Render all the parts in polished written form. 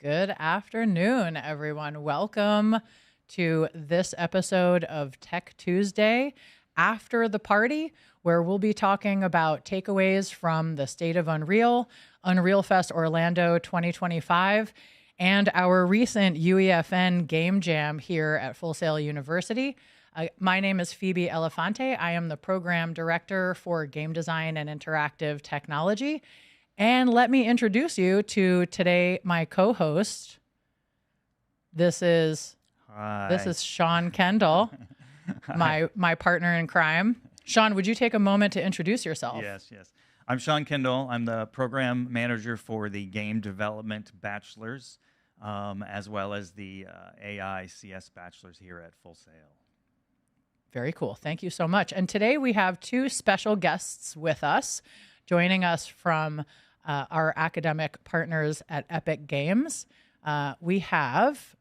Good afternoon, everyone. Welcome to this episode of Tech Tuesday after the party, where we'll be talking about takeaways from the State of Unreal, Unreal Fest Orlando 2025, and our recent UEFN Game Jam here at Full Sail University. My name is Phoebe Elefante. I am the program director for game design and interactive technology. And let me introduce you to today, my co-host. This is Sean Kendall, my partner in crime. Sean, would you take a moment to introduce yourself? Yes. I'm Sean Kendall. I'm the program manager for the Game Development Bachelors, as well as the AI CS Bachelors here at Full Sail. Very cool. Thank you so much. And today we have two special guests with us, joining us from our academic partners at Epic Games. We have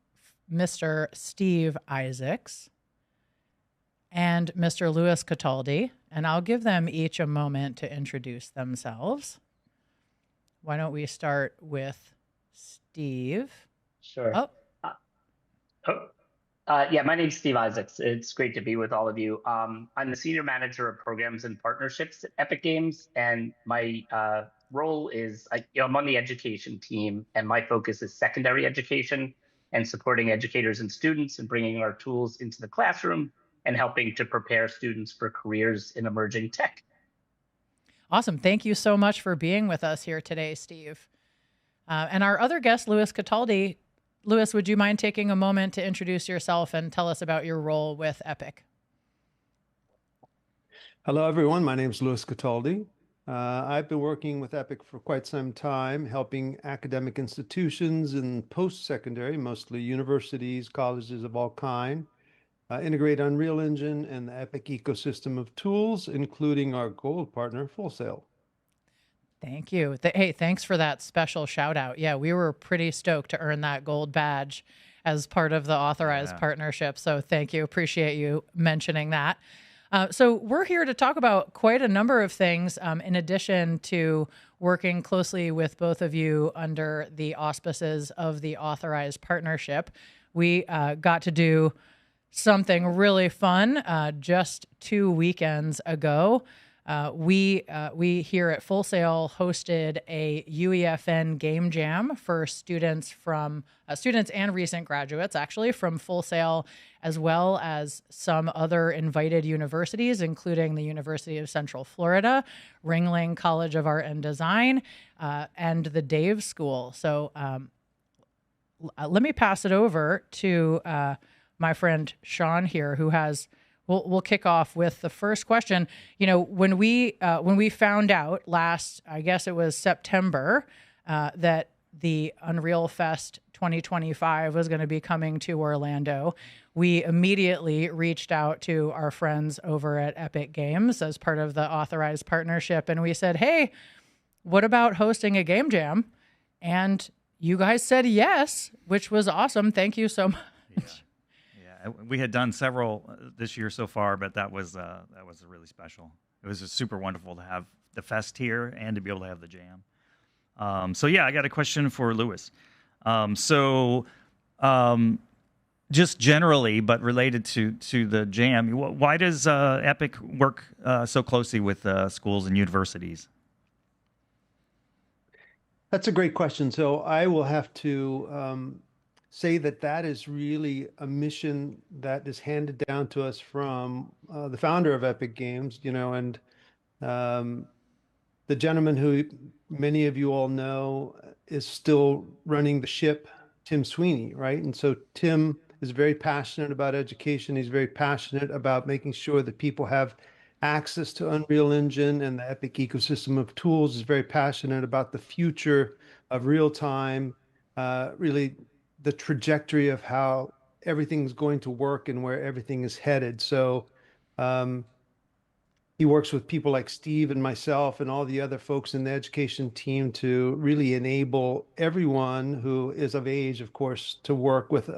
Mr. Steve Isaacs and Mr. Louis Cataldi, and I'll give them each a moment to introduce themselves. Why don't we start with Steve? Sure. My name's Steve Isaacs. It's great to be with all of you. I'm the senior manager of programs and partnerships at Epic Games, and my role is I'm on the education team, and my focus is secondary education and supporting educators and students and bringing our tools into the classroom and helping to prepare students for careers in emerging tech. Awesome. Thank you so much for being with us here today, Steve. And our other guest, Louis Cataldi. Louis, would you mind taking a moment to introduce yourself and tell us about your role with Epic? Hello, everyone. My name is Louis Cataldi. I've been working with Epic for quite some time, helping academic institutions and post-secondary, mostly universities, colleges of all kind, integrate Unreal Engine and the Epic ecosystem of tools, including our gold partner, Full Sail. Thank you. Hey, thanks for that special shout out. Yeah, we were pretty stoked to earn that gold badge as part of the authorized partnership. So thank you. Appreciate you mentioning that. So we're here to talk about quite a number of things in addition to working closely with both of you under the auspices of the authorized partnership. We got to do something really fun just 2 weekends ago. We here at Full Sail hosted a UEFN Game Jam for students and recent graduates, actually, from Full Sail, as well as some other invited universities, including the University of Central Florida, Ringling College of Art and Design, and the Dave School. So let me pass it over to my friend Sean here, who has. We'll kick off with the first question. You know, when we found out last, I guess it was September, that the Unreal Fest 2025 was going to be coming to Orlando, we immediately reached out to our friends over at Epic Games as part of the authorized partnership, and we said, "Hey, what about hosting a game jam?" And you guys said yes, which was awesome. Thank you so much. Yeah. We had done several this year so far, but that was really special. It was just super wonderful to have the fest here and to be able to have the jam. I got a question for Louis. Just generally, but related to the jam, why does Epic work so closely with schools and universities? That's a great question. So I will have to say that is really a mission that is handed down to us from the founder of Epic Games, and the gentleman who many of you all know is still running the ship, Tim Sweeney, right? And so Tim is very passionate about education. He's very passionate about making sure that people have access to Unreal Engine and the Epic ecosystem of tools. He's very passionate about the future of real time, really the trajectory of how everything's going to work and where everything is headed. So he works with people like Steve and myself and all the other folks in the education team to really enable everyone who is of age, of course, to work with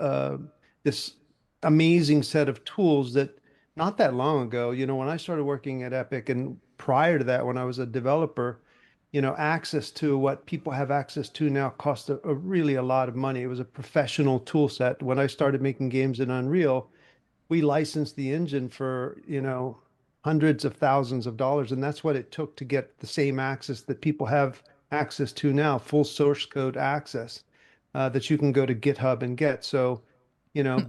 this amazing set of tools that not that long ago, when I started working at Epic and prior to that, when I was a developer, access to what people have access to now cost really a lot of money. It was a professional tool set. When I started making games in Unreal, we licensed the engine for, hundreds of thousands of dollars. And that's what it took to get the same access that people have access to now, full source code access, that you can go to GitHub and get. So,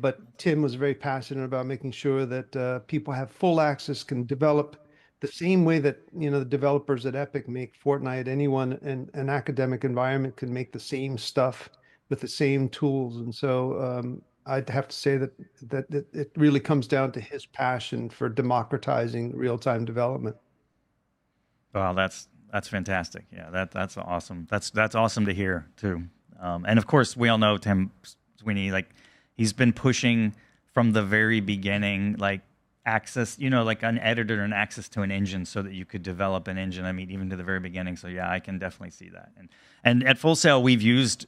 but Tim was very passionate about making sure that people have full access, can develop the same way that, the developers at Epic make Fortnite. Anyone in an academic environment can make the same stuff with the same tools. And so I'd have to say that it really comes down to his passion for democratizing real-time development. Wow, that's fantastic. Yeah, that's awesome. That's awesome to hear too. And of course, we all know Tim Sweeney. Like, he's been pushing from the very beginning, like access, like an editor and access to an engine so that you could develop an engine. I mean, even to the very beginning. So yeah, I can definitely see that. And at Full Sail, we've used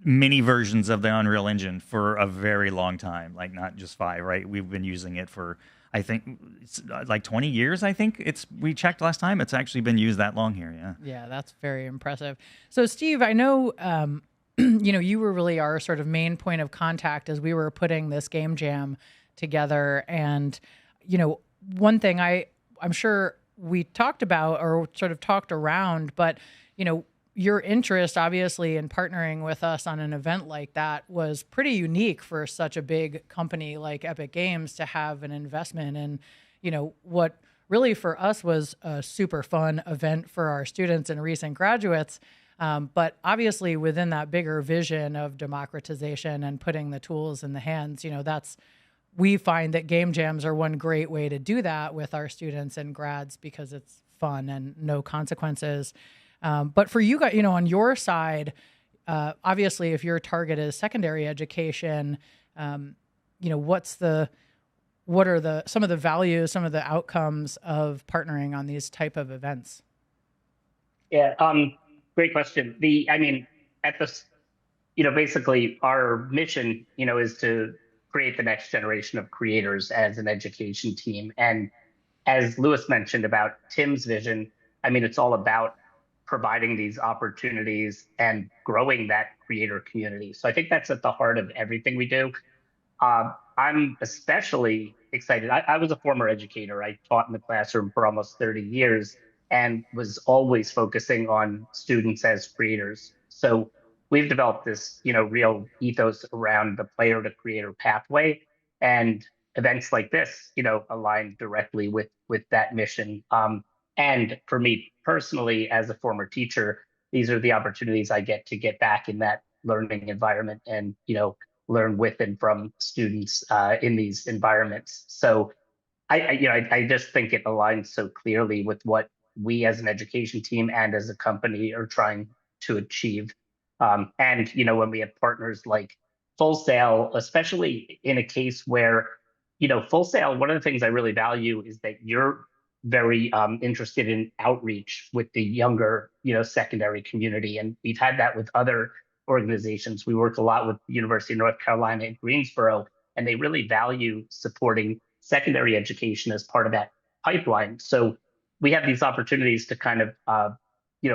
many versions of the Unreal Engine for a very long time, like not just 5, right? We've been using it for, I think, it's like 20 years. I think we checked last time. It's actually been used that long here. Yeah. Yeah, that's very impressive. So Steve, I know, you were really our sort of main point of contact as we were putting this game jam together. And, one thing I'm sure we talked about or sort of talked around, but, your interest obviously in partnering with us on an event like that was pretty unique for such a big company like Epic Games to have an investment in, what really for us was a super fun event for our students and recent graduates. But obviously within that bigger vision of democratization and putting the tools in the hands, we find that game jams are one great way to do that with our students and grads because it's fun and no consequences. But for you guys, on your side, obviously, if your target is secondary education, what are some of the values, some of the outcomes of partnering on these type of events? Yeah, great question. At this, basically our mission, is to create the next generation of creators as an education team. And as Lewis mentioned about Tim's vision, it's all about providing these opportunities and growing that creator community. So I think that's at the heart of everything we do. I'm especially excited. I was a former educator. I taught in the classroom for almost 30 years and was always focusing on students as creators. So we've developed this, real ethos around the player to creator pathway, and events like this, align directly with that mission. And for me personally, as a former teacher, these are the opportunities I get to get back in that learning environment and, learn with and from students in these environments. So I just think it aligns so clearly with what we as an education team and as a company are trying to achieve. And, when we have partners like Full Sail, especially in a case where, Full Sail, one of the things I really value is that you're very interested in outreach with the younger, secondary community. And we've had that with other organizations. We work a lot with the University of North Carolina in Greensboro, and they really value supporting secondary education as part of that pipeline. So we have these opportunities to kind of,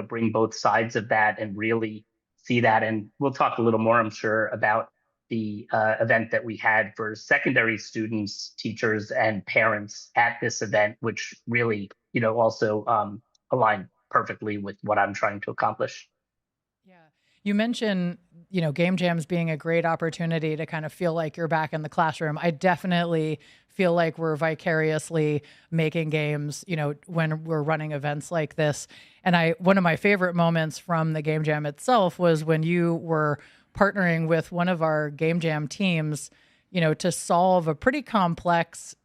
bring both sides of that and really see that. And we'll talk a little more, I'm sure, about the event that we had for secondary students, teachers, and parents at this event, which really, also aligned perfectly with what I'm trying to accomplish. Yeah. You mentioned, game jams being a great opportunity to kind of feel like you're back in the classroom. I definitely feel like we're vicariously making games, when we're running events like this. And one of my favorite moments from the game jam itself was when you were partnering with one of our game jam teams, to solve a pretty complex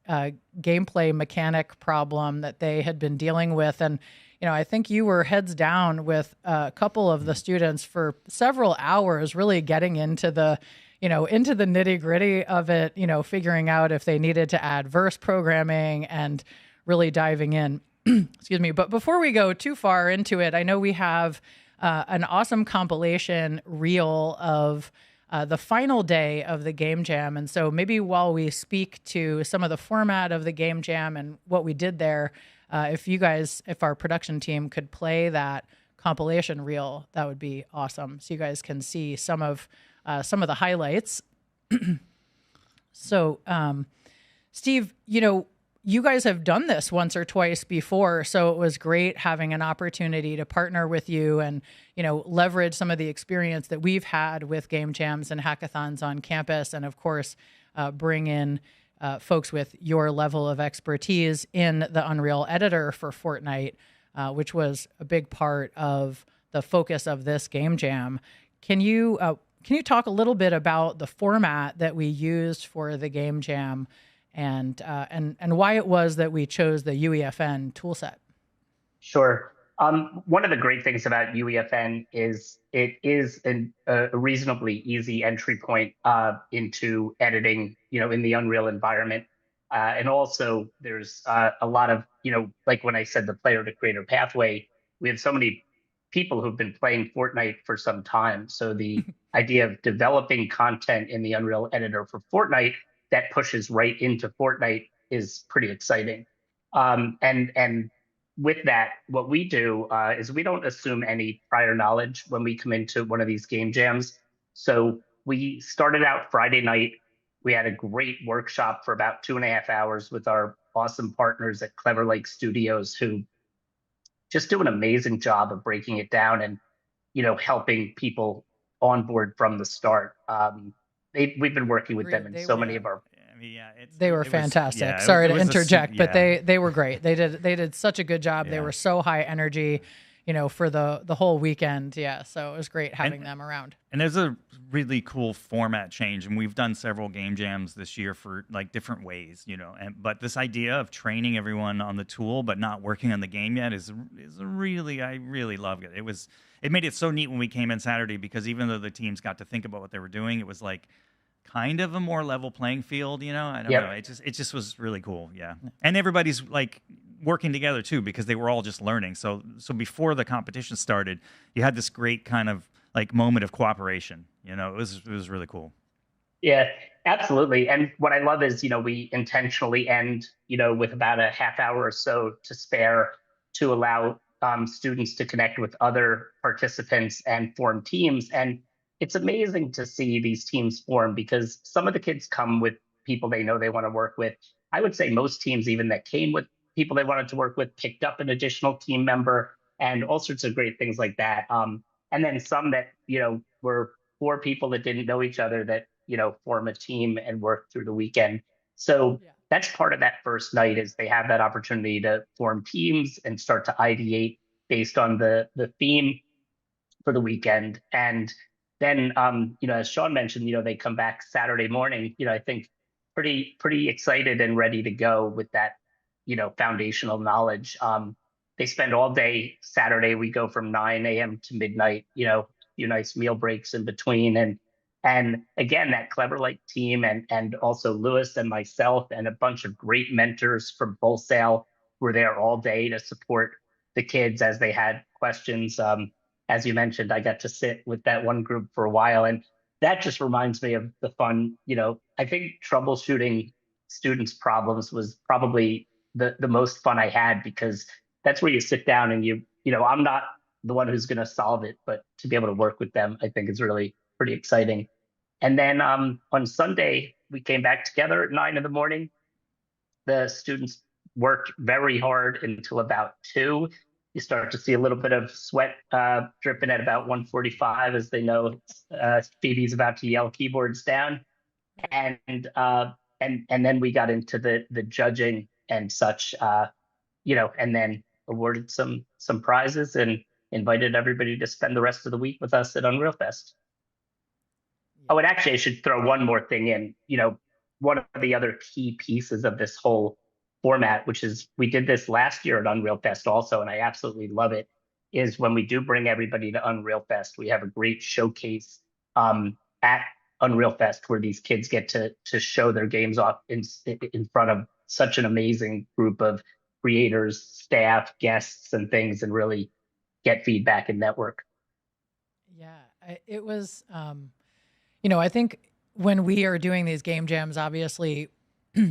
gameplay mechanic problem that they had been dealing with. And, I think you were heads down with a couple of the students for several hours, really getting into the nitty gritty of it, figuring out if they needed to add verse programming and really diving in. Excuse me. But before we go too far into it, I know we have an awesome compilation reel of the final day of the game jam. And so maybe while we speak to some of the format of the game jam and what we did there, if our production team could play that compilation reel, that would be awesome. So you guys can see some of the highlights. So, Steve, you guys have done this once or twice before, so it was great having an opportunity to partner with you and, leverage some of the experience that we've had with game jams and hackathons on campus, and of course, bring in folks with your level of expertise in the Unreal editor for Fortnite, which was a big part of the focus of this game jam. Can you talk a little bit about the format that we used for the game jam, and why it was that we chose the UEFN toolset? Sure. One of the great things about UEFN is it is a reasonably easy entry point into editing, in the Unreal environment. And also there's a lot of, like when I said the player to creator pathway, we have so many people who've been playing Fortnite for some time. So the idea of developing content in the Unreal editor for Fortnite that pushes right into Fortnite is pretty exciting. And with that, what we do is we don't assume any prior knowledge when we come into one of these game jams. So we started out Friday night. We had a great workshop for about 2.5 hours with our awesome partners at Clever Lake Studios, who just do an amazing job of breaking it down and, helping people on board from the start. We've been working with them in so many of our. They were fantastic. Sorry to interject, but they were great. They did such a good job. They were so high energy, for the whole weekend. Yeah, so it was great having them around. And there's a really cool format change, and we've done several game jams this year for like different ways, but this idea of training everyone on the tool but not working on the game yet is really, I really love it. It made it so neat when we came in Saturday, because even though the teams got to think about what they were doing, it was like kind of a more level playing field, I don't know. It just was really cool. Yeah. And everybody's like working together too, because they were all just learning. So before the competition started, you had this great kind of like moment of cooperation, it was really cool. Yeah, absolutely. And what I love is, we intentionally end, with about a half hour or so to spare to allow students to connect with other participants and form teams. And it's amazing to see these teams form, because some of the kids come with people they know they want to work with. I would say most teams, even that came with people they wanted to work with, picked up an additional team member and all sorts of great things like that. And then some that, were 4 people that didn't know each other that, form a team and work through the weekend. So that's part of that first night, is they have that opportunity to form teams and start to ideate based on the theme for the weekend. And then, as Sean mentioned, they come back Saturday morning, I think pretty excited and ready to go with that, foundational knowledge. They spend all day Saturday. We go from 9 a.m. to midnight, a few nice meal breaks in between. And again, that Clever Lake team and also Lewis and myself and a bunch of great mentors from Wholesale were there all day to support the kids as they had questions. As you mentioned, I got to sit with that one group for a while, and that just reminds me of the fun. I think troubleshooting students' problems was probably the most fun I had, because that's where you sit down and I'm not the one who's going to solve it, but to be able to work with them, I think is really pretty exciting. And then on Sunday, we came back together at 9 in the morning. The students worked very hard until about 2. You start to see a little bit of sweat dripping at about 1:45, as they know Phoebe's about to yell keyboards down. And then we got into the judging and such, and then awarded some prizes and invited everybody to spend the rest of the week with us at Unreal Fest. Oh, and actually, I should throw one more thing in. One of the other key pieces of this whole format, which is we did this last year at Unreal Fest also, and I absolutely love it, is when we do bring everybody to Unreal Fest, we have a great showcase at Unreal Fest where these kids get to show their games off in front of such an amazing group of creators, staff, guests, and things, and really get feedback and network. Yeah, it was, I think when we are doing these game jams, obviously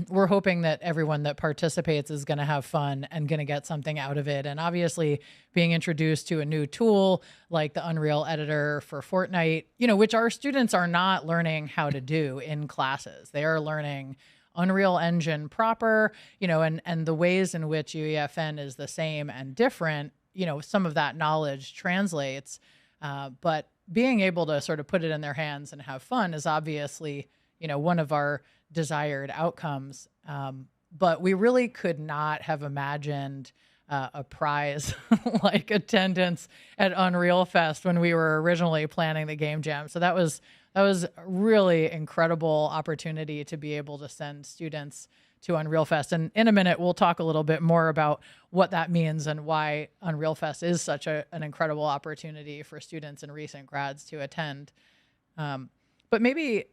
we're hoping that everyone that participates is going to have fun and going to get something out of it. And obviously, being introduced to a new tool like the Unreal Editor for Fortnite, which our students are not learning how to do in classes. They are learning Unreal Engine proper, and the ways in which UEFN is the same and different, some of that knowledge translates. But being able to sort of put it in their hands and have fun is obviously, one of our desired outcomes. But we really could not have imagined a prize like attendance at Unreal Fest when we were originally planning the game jam. So that was a really incredible opportunity to be able to send students to Unreal Fest. And in a minute, we'll talk a little bit more about what that means and why Unreal Fest is such an incredible opportunity for students and recent grads to attend. But maybe,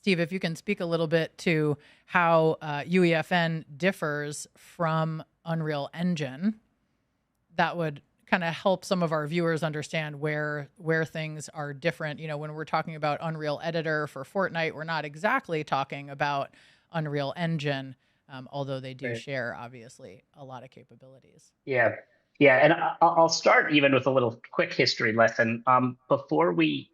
Steve, if you can speak a little bit to how UEFN differs from Unreal Engine, that would kind of help some of our viewers understand where things are different. When we're talking about Unreal Editor for Fortnite, we're not exactly talking about Unreal Engine, although they do share, obviously, a lot of capabilities. Yeah. Yeah. And I'll start even with a little quick history lesson. Before we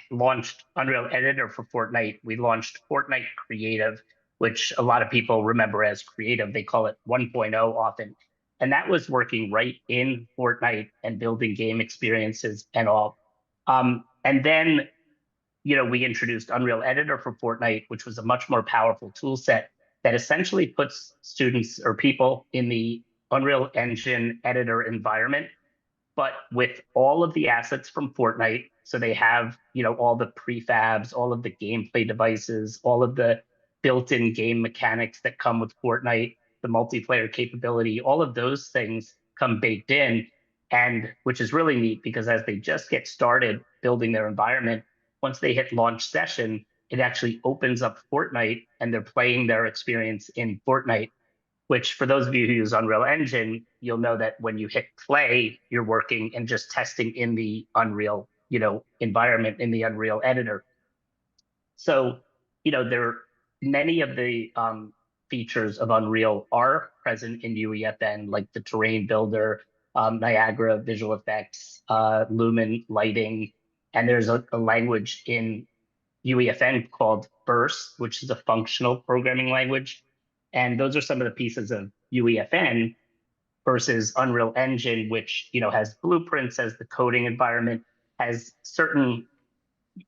launched Unreal Editor for Fortnite, we launched Fortnite Creative, which a lot of people remember as Creative. They call it 1.0 often. And that was working right in Fortnite and building game experiences and all. And then, we introduced Unreal Editor for Fortnite, which was a much more powerful tool set that essentially puts students or people in the Unreal Engine editor environment, but with all of the assets from Fortnite. So they have, all the prefabs, all of the gameplay devices, all of the built-in game mechanics that come with Fortnite, the multiplayer capability, all of those things come baked in. And which is really neat because as they just get started building their environment, once they hit launch session, it actually opens up Fortnite and they're playing their experience in Fortnite, which for those of you who use Unreal Engine, you'll know that when you hit play, you're working and just testing in the Unreal, environment in the Unreal Editor. So, there many of the features of Unreal are present in UEFN, like the terrain builder, Niagara visual effects, Lumen lighting, and there's a language in UEFN called Burst, which is a functional programming language. And those are some of the pieces of UEFN versus Unreal Engine, which has blueprints, as the coding environment, has certain,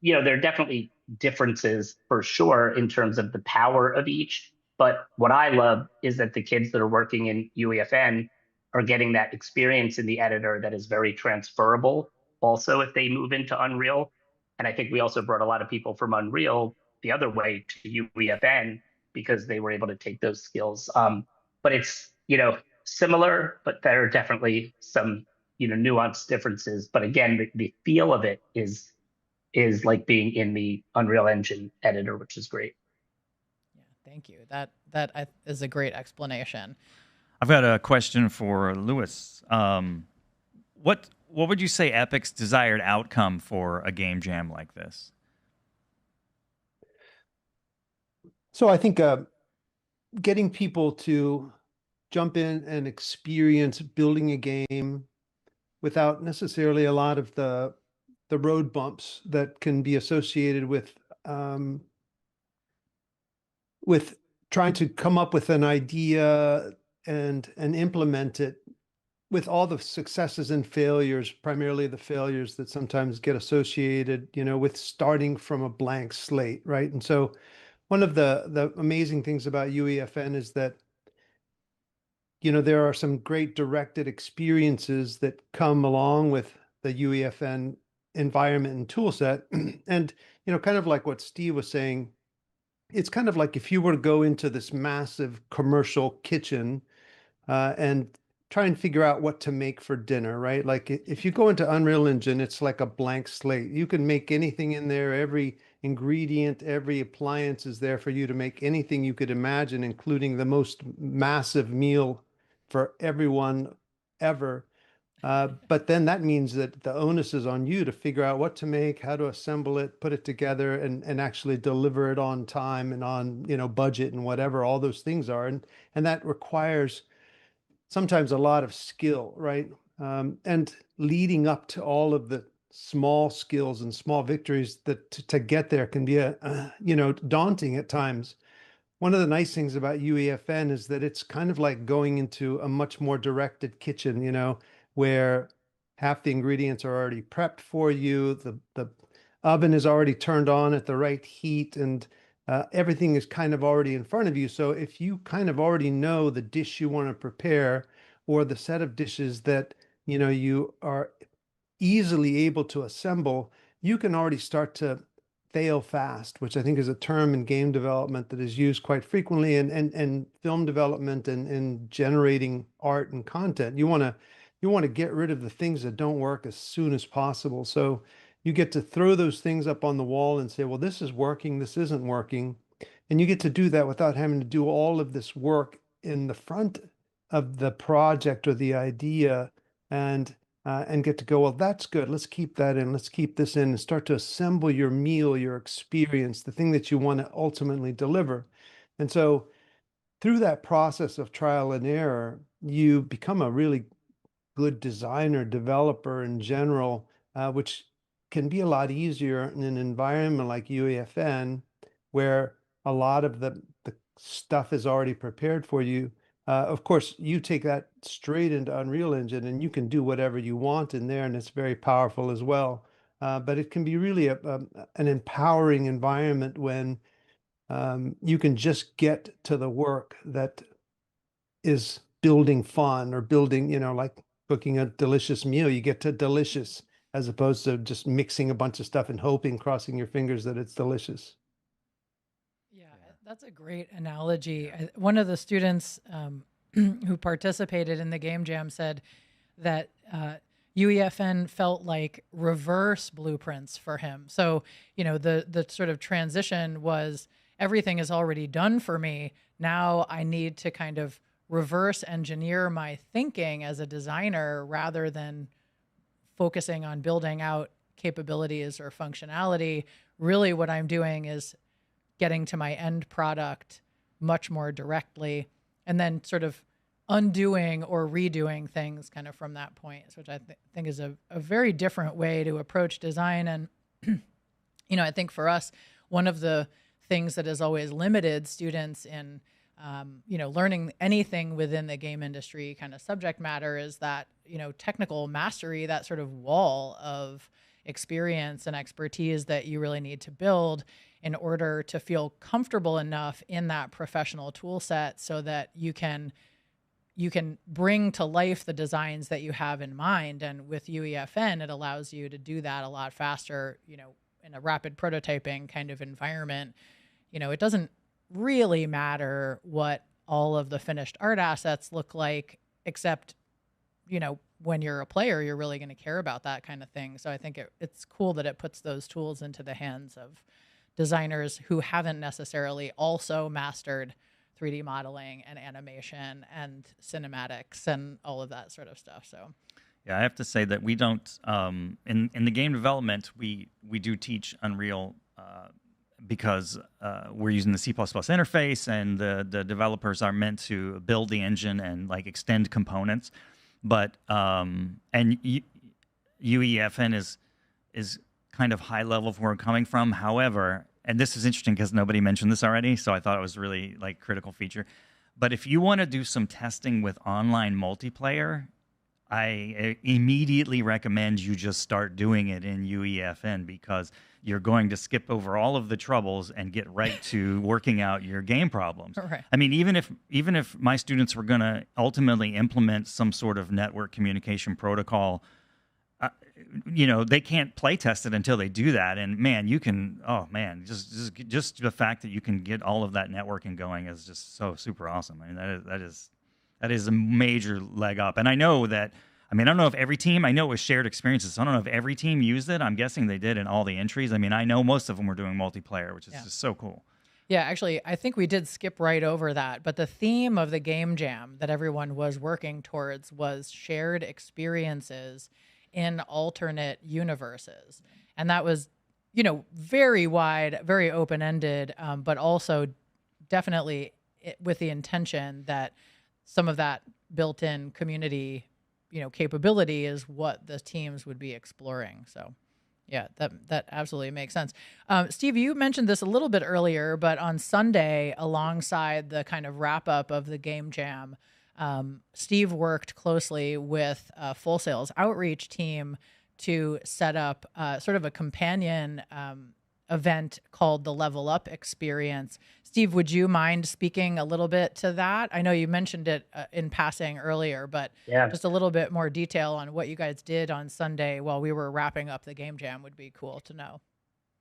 there are definitely differences for sure in terms of the power of each. But what I love is that the kids that are working in UEFN are getting that experience in the editor that is very transferable also if they move into Unreal. And I think we also brought a lot of people from Unreal the other way to UEFN because they were able to take those skills. But it's, similar, but there are definitely some, nuanced differences. But again, the feel of it is like being in the Unreal Engine editor, which is great. Yeah, thank you. That is a great explanation. I've got a question for Lewis. What would you say Epic's desired outcome for a game jam like this? So I think getting people to jump in and experience building a game without necessarily a lot of the road bumps that can be associated with trying to come up with an idea and implement it, with all the successes and failures, primarily the failures that sometimes get associated, with starting from a blank slate, right? And so one of the amazing things about UEFN is that, there are some great directed experiences that come along with the UEFN environment and tool set. And, kind of like what Steve was saying, it's kind of like if you were to go into this massive commercial kitchen and try and figure out what to make for dinner, right? Like if you go into Unreal Engine, it's like a blank slate. You can make anything in there. Every ingredient, every appliance is there for you to make anything you could imagine, including the most massive meal for everyone ever. But then that means that the onus is on you to figure out what to make, how to assemble it, put it together, and actually deliver it on time and on, budget and whatever all those things are. And that requires sometimes a lot of skill, right? And leading up to all of the small skills and small victories that to get there can be daunting at times. One of the nice things about UEFN is that it's kind of like going into a much more directed kitchen, where half the ingredients are already prepped for you. The oven is already turned on at the right heat, and everything is kind of already in front of you. So if you kind of already know the dish you want to prepare or the set of dishes that, you are easily able to assemble, you can already start to fail fast, which I think is a term in game development that is used quite frequently, and film development and generating art and content. You want to get rid of the things that don't work as soon as possible. So you get to throw those things up on the wall and say, well, this is working, this isn't working. And you get to do that without having to do all of this work in the front of the project or the idea, and get to go, well, that's good. Let's keep that in. Let's keep this in, and start to assemble your meal, your experience, the thing that you want to ultimately deliver. And so through that process of trial and error, you become a really good designer, developer in general, which can be a lot easier in an environment like UEFN, where a lot of the stuff is already prepared for you. Of course, you take that straight into Unreal Engine, and you can do whatever you want in there, and it's very powerful as well. But it can be really an empowering environment when you can just get to the work that is building fun, or building, like cooking a delicious meal. You get to delicious as opposed to just mixing a bunch of stuff and hoping, crossing your fingers that it's delicious. Yeah, that's a great analogy. One of the students who participated in the game jam said that UEFN felt like reverse blueprints for him. So, the sort of transition was, everything is already done for me. Now I need to kind of reverse engineer my thinking as a designer, rather than focusing on building out capabilities or functionality. Really what I'm doing is getting to my end product much more directly, and then sort of undoing or redoing things kind of from that point, which I think is a very different way to approach design. And, I think for us, one of the things that has always limited students in, learning anything within the game industry kind of subject matter is that, technical mastery, that sort of wall of experience and expertise that you really need to build in order to feel comfortable enough in that professional tool set, so that you can bring to life the designs that you have in mind. And with UEFN, it allows you to do that a lot faster, in a rapid prototyping kind of environment. It doesn't really matter what all of the finished art assets look like, except, when you're a player, you're really going to care about that kind of thing. So I think it's cool that it puts those tools into the hands of designers who haven't necessarily also mastered 3D modeling and animation and cinematics and all of that sort of stuff. So, yeah, I have to say that we don't in the game development we do teach Unreal because we're using the C++ interface, and the developers are meant to build the engine and like extend components. But UEFN is kind of high level from where we're coming from. However, and this is interesting because nobody mentioned this already, so I thought it was really like critical feature. But if you want to do some testing with online multiplayer, I immediately recommend you just start doing it in UEFN, because you're going to skip over all of the troubles and get right to working out your game problems. Right. I mean, even if my students were going to ultimately implement some sort of network communication protocol, they can't play test it until they do that. And man, you can, just the fact that you can get all of that networking going is just so super awesome. I mean, that is a major leg up. And I know that, I don't know if every team, I know it was shared experiences, so I don't know if every team used it. I'm guessing they did in all the entries. I mean, I know most of them were doing multiplayer, which is just so cool. Yeah, actually, I think we did skip right over that. But the theme of the game jam that everyone was working towards was shared experiences in alternate universes. And that was, very wide, very open ended, but also definitely with the intention that some of that built in community, capability is what the teams would be exploring. So. Yeah, that absolutely makes sense. Steve, you mentioned this a little bit earlier, but on Sunday, alongside the kind of wrap up of the game jam, Steve worked closely with Full Sail's outreach team to set up sort of a companion event called the Level Up Experience. Steve, would you mind speaking a little bit to that? I know you mentioned it in passing earlier, but Yeah. just a little bit more detail on what you guys did on Sunday while we were wrapping up the game jam would be cool to know.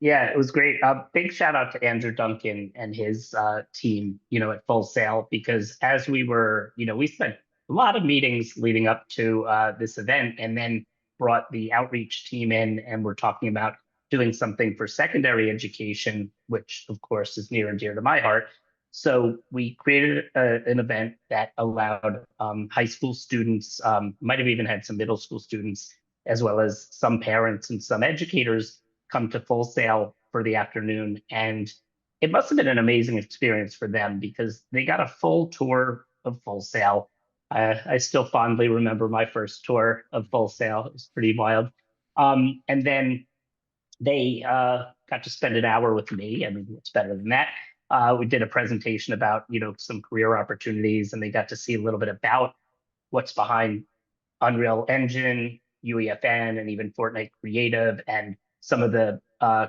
Yeah, it was great. Big shout out to Andrew Duncan and his team, at Full Sail, because as we were, we spent a lot of meetings leading up to this event, and then brought the outreach team in, and we're talking about doing something for secondary education, which of course is near and dear to my heart. So we created an event that allowed high school students, might have even had some middle school students, as well as some parents and some educators come to Full Sail for the afternoon. And it must have been an amazing experience for them because they got a full tour of Full Sail. I still fondly remember my first tour of Full Sail. It was pretty wild. And then they got to spend an hour with me. I mean, what's better than that? We did a presentation about, some career opportunities, and they got to see a little bit about what's behind Unreal Engine, UEFN, and even Fortnite Creative, and some of the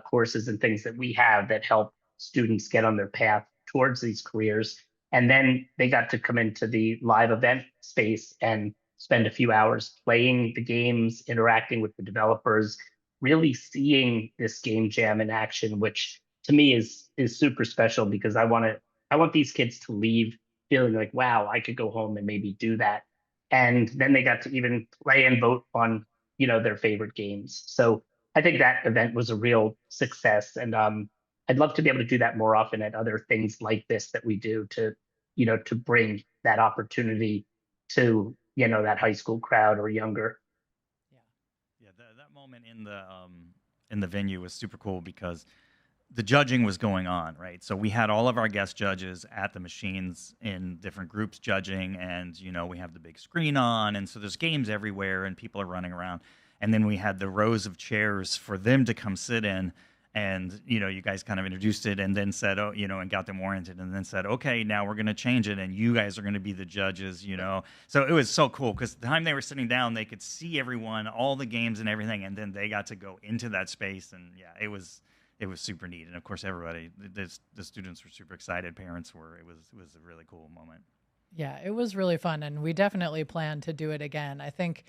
courses and things that we have that help students get on their path towards these careers. And then they got to come into the live event space and spend a few hours playing the games, interacting with the developers, really seeing this game jam in action, which to me is super special because I want these kids to leave feeling like, wow, I could go home and maybe do that. And then they got to even play and vote on, their favorite games. So I think that event was a real success, and I'd love to be able to do that more often at other things like this that we do to, to bring that opportunity to, that high school crowd or younger. Yeah, that moment in the venue was super cool because the judging was going on, right? So we had all of our guest judges at the machines in different groups judging, and we have the big screen on, and so there's games everywhere, and people are running around. And then we had the rows of chairs for them to come sit in, and you guys kind of introduced it, and then said, oh, and got them oriented, and then said, okay, now we're going to change it, and you guys are going to be the judges, So it was so cool because the time they were sitting down, they could see everyone, all the games and everything, and then they got to go into that space, and yeah, it was super neat. And of course, everybody, the students were super excited. Parents were. It was a really cool moment. Yeah, it was really fun. And we definitely plan to do it again. I think,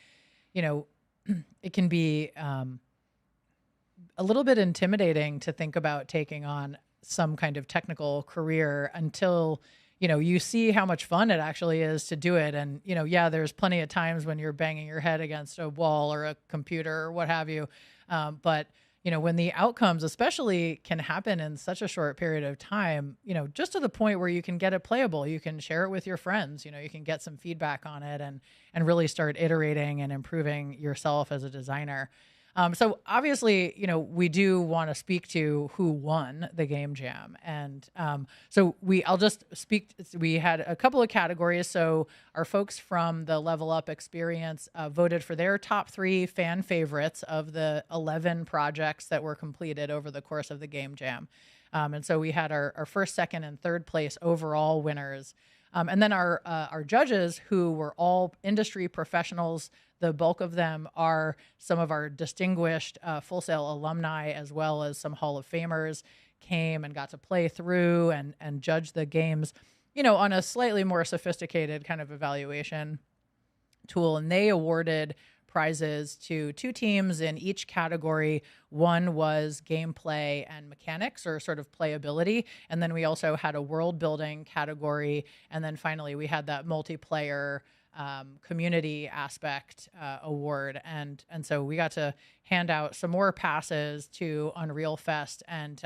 it can be a little bit intimidating to think about taking on some kind of technical career until, you see how much fun it actually is to do it. And, yeah, there's plenty of times when you're banging your head against a wall or a computer or what have you. But when the outcomes especially can happen in such a short period of time, just to the point where you can get it playable, you can share it with your friends, you can get some feedback on it and really start iterating and improving yourself as a designer. So obviously, we do want to speak to who won the game jam. And I'll just speak. We had a couple of categories. So our folks from the Level Up Experience voted for their top 3 fan favorites of the 11 projects that were completed over the course of the game jam. And so we had our first, second, and third place overall winners. And then our judges, who were all industry professionals, the bulk of them are some of our distinguished Full Sail alumni, as well as some Hall of Famers, came and got to play through and judge the games, on a slightly more sophisticated kind of evaluation tool. And they awarded prizes to 2 teams in each category. One was gameplay and mechanics, or sort of playability. And then we also had a world building category. And then finally, we had that multiplayer community aspect award. And so we got to hand out some more passes to Unreal Fest. And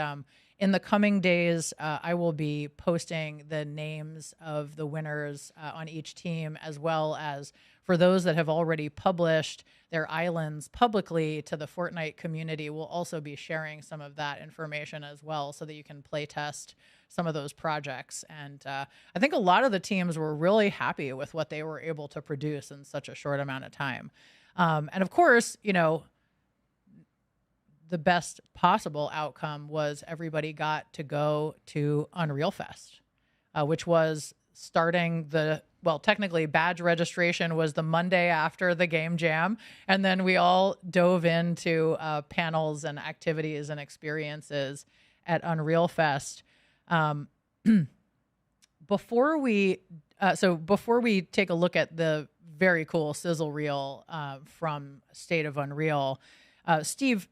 in the coming days, I will be posting the names of the winners on each team, as well as for those that have already published their islands publicly to the Fortnite community. We'll also be sharing some of that information as well so that you can play test some of those projects. And I think a lot of the teams were really happy with what they were able to produce in such a short amount of time. And of course, you know, the best possible outcome was everybody got to go to Unreal Fest, which was starting technically badge registration was the Monday after the game jam. And then we all dove into panels and activities and experiences at Unreal Fest. Before we take a look at the very cool sizzle reel from State of Unreal, Steve,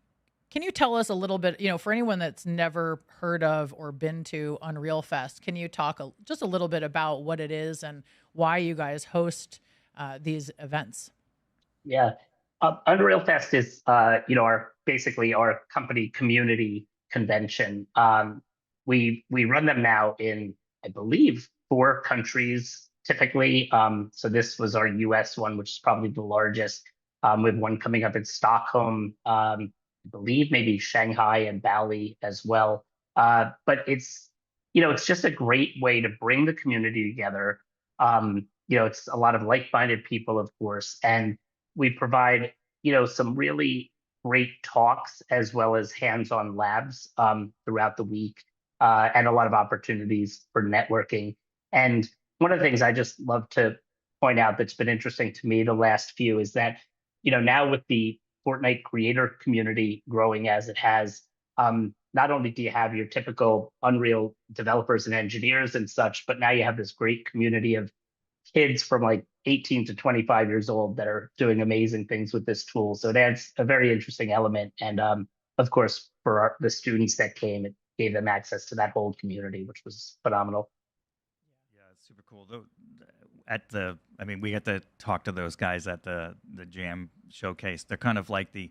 can you tell us a little bit, you know, for anyone that's never heard of or been to Unreal Fest, can you talk just a little bit about what it is and why you guys host these events? Yeah. Unreal Fest is, basically our company community convention. We run them now in, I believe, 4 countries typically. So this was our US one, which is probably the largest. We have one coming up in Stockholm, I believe maybe Shanghai and Bali as well. But it's just a great way to bring the community together. It's a lot of like-minded people, of course, and we provide some really great talks as well as hands-on labs throughout the week, and a lot of opportunities for networking. And one of the things I just love to point out that's been interesting to me the last few is that now with the Fortnite creator community growing as it has, not only do you have your typical Unreal developers and engineers and such, but now you have this great community of kids from like 18 to 25 years old that are doing amazing things with this tool. So that's a very interesting element. And of course, for the students that came, it gave them access to that whole community, which was phenomenal. Yeah, it's super cool. We got to talk to those guys at the Jam showcase. They're kind of like the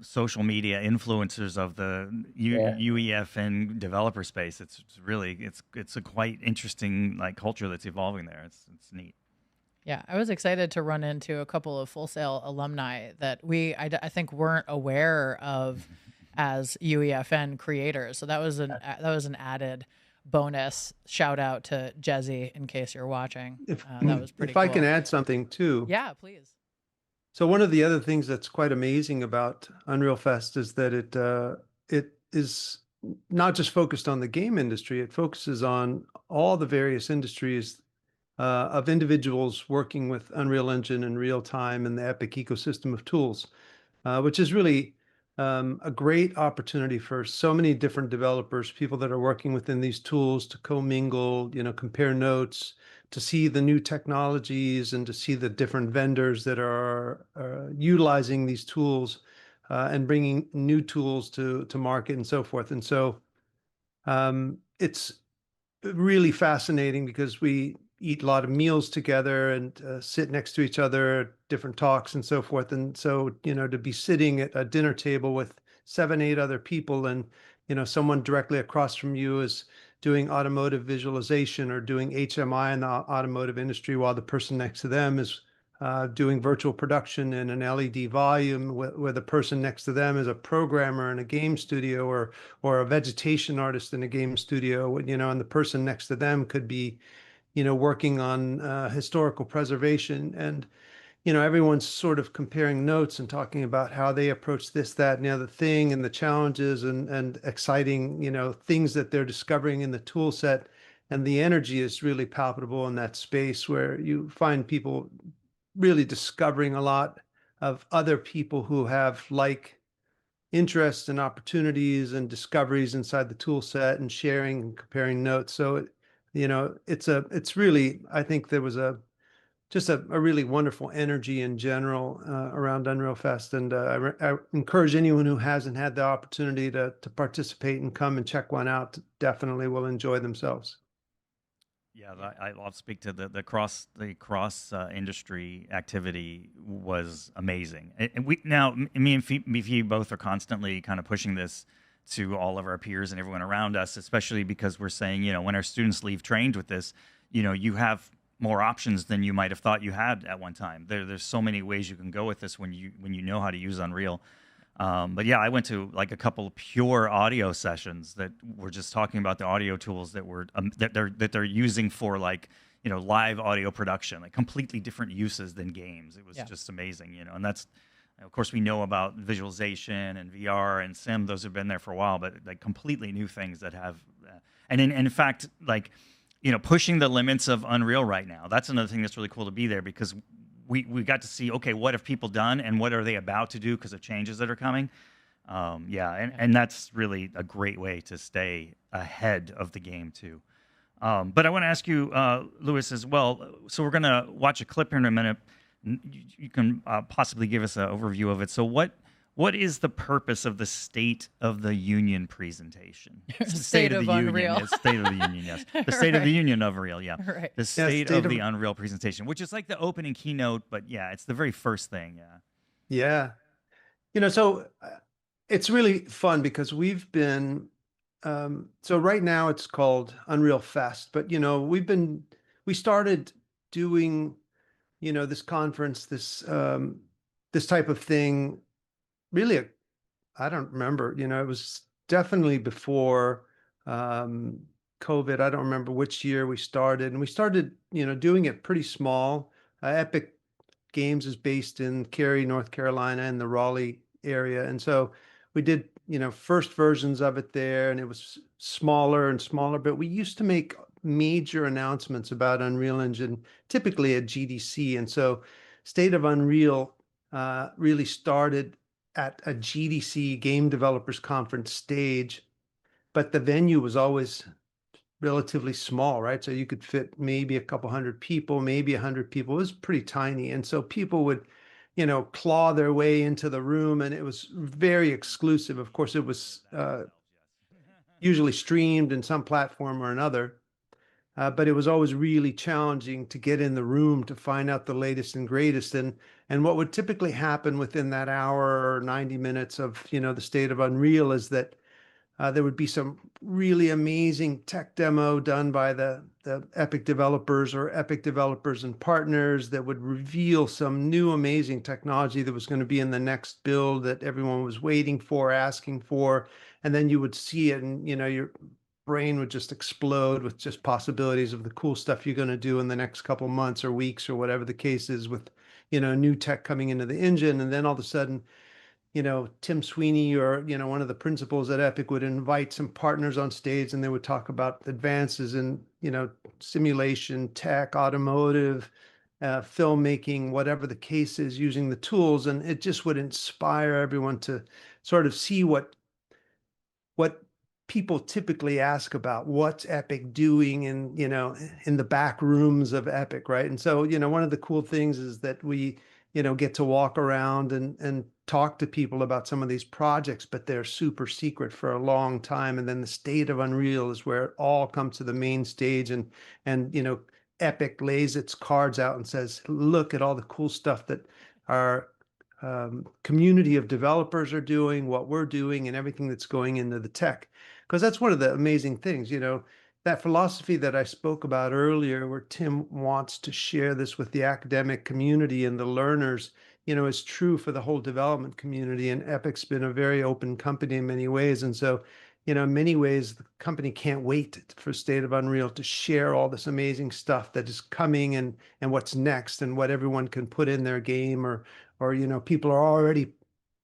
social media influencers of the UEFN developer space. It's really it's a quite interesting culture that's evolving there. It's neat. Yeah, I was excited to run into a couple of Full Sail alumni that I think weren't aware of as UEFN creators. So that was an added bonus. Shout out to Jezzy in case you're watching. That was pretty if cool. I can add something too. Yeah, please. So one of the other things that's quite amazing about Unreal Fest is that it is not just focused on the game industry. It focuses on all the various industries of individuals working with Unreal Engine in real time and the Epic ecosystem of tools, which is really a great opportunity for so many different developers, people that are working within these tools to commingle, compare notes, to see the new technologies and to see the different vendors that are utilizing these tools and bringing new tools to market and so forth. And so it's really fascinating because we eat a lot of meals together and sit next to each other, different talks and so forth. And so, to be sitting at a dinner table with 7, 8 other people and, someone directly across from you is doing automotive visualization or doing HMI in the automotive industry while the person next to them is doing virtual production in an LED volume where the person next to them is a programmer in a game studio or a vegetation artist in a game studio, and the person next to them could be working on historical preservation. And, everyone's sort of comparing notes and talking about how they approach this, that, and the other thing and the challenges and exciting, things that they're discovering in the tool set. And the energy is really palpable in that space where you find people really discovering a lot of other people who have interests and opportunities and discoveries inside the tool set and sharing and comparing notes. So it's really, I think there was just a really wonderful energy in general around Unreal Fest. And I encourage anyone who hasn't had the opportunity to participate and come and check one out, definitely will enjoy themselves. Yeah, I'll speak to the cross industry activity was amazing. And me and Fifi both are constantly kind of pushing this to all of our peers and everyone around us, especially because we're saying, when our students leave trained with this, you have more options than you might have thought you had at one time. There's so many ways you can go with this when you know how to use Unreal. But yeah, I went to like a couple of pure audio sessions that were just talking about the audio tools that they're using for like live audio production, like completely different uses than games. It was just amazing, and that's, of course, we know about visualization and VR and sim; those have been there for a while, but like completely new things that have, and in fact, like pushing the limits of Unreal right now. That's another thing that's really cool to be there, because we got to see, okay, what have people done and what are they about to do because of changes that are coming. And that's really a great way to stay ahead of the game too. But I want to ask you, Louis, as well. So we're going to watch a clip here in a minute. You can possibly give us an overview of it. So what is the purpose of the State of the Union presentation? State of Unreal. Union. State of the Union, yes. The State of the Union of Unreal, yeah. Right. The State of the Unreal presentation, which is like the opening keynote, but yeah, it's the very first thing, Yeah. So it's really fun because we've been, so right now it's called Unreal Fest, but we started doing, this conference, this type of thing, really, I don't remember, it was definitely before COVID. I don't remember which year we started, and we started, doing it pretty small. Epic Games is based in Cary, North Carolina, in the Raleigh area. And so we did, first versions of it there, and it was smaller and smaller, but we used to make major announcements about Unreal Engine, typically at GDC. And so State of Unreal really started at a GDC Game Developers Conference stage, but the venue was always relatively small, right? So you could fit maybe a couple hundred people, maybe 100 people. It was pretty tiny. And so people would, claw their way into the room, and it was very exclusive. Of course, it was usually streamed in some platform or another, but it was always really challenging to get in the room to find out the latest and greatest. And what would typically happen within that hour or 90 minutes of, the State of Unreal is that there would be some really amazing tech demo done by the Epic developers or Epic developers and partners that would reveal some new amazing technology that was going to be in the next build that everyone was waiting for, asking for. And then you would see it, and your brain would just explode with just possibilities of the cool stuff you're going to do in the next couple months or weeks or whatever the case is, with new tech coming into the engine. And then all of a sudden, Tim Sweeney or, one of the principals at Epic would invite some partners on stage, and they would talk about advances in, simulation, tech, automotive, filmmaking, whatever the case is, using the tools. And it just would inspire everyone to sort of see what people typically ask about. What's Epic doing in the back rooms of Epic, right? And so, one of the cool things is that we, get to walk around and talk to people about some of these projects, but they're super secret for a long time. And then the State of Unreal is where it all comes to the main stage, and Epic lays its cards out and says, look at all the cool stuff that our community of developers are doing, what we're doing, and everything that's going into the tech. Because that's one of the amazing things, that philosophy that I spoke about earlier, where Tim wants to share this with the academic community and the learners, is true for the whole development community. And Epic's been a very open company in many ways. And so, in many ways, the company can't wait for State of Unreal to share all this amazing stuff that is coming, and what's next, and what everyone can put in their game, or people are already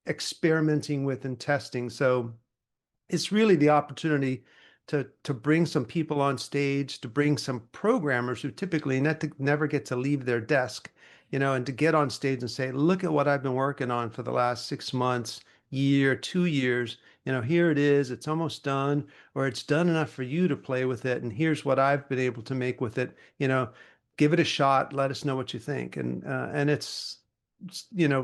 experimenting with and testing. So it's really the opportunity to bring some people on stage, to bring some programmers who typically never get to leave their desk, and to get on stage and say, look at what I've been working on for the last 6 months, year, 2 years. Here it is, it's almost done, or it's done enough for you to play with it. And here's what I've been able to make with it. Give it a shot. Let us know what you think. And it's,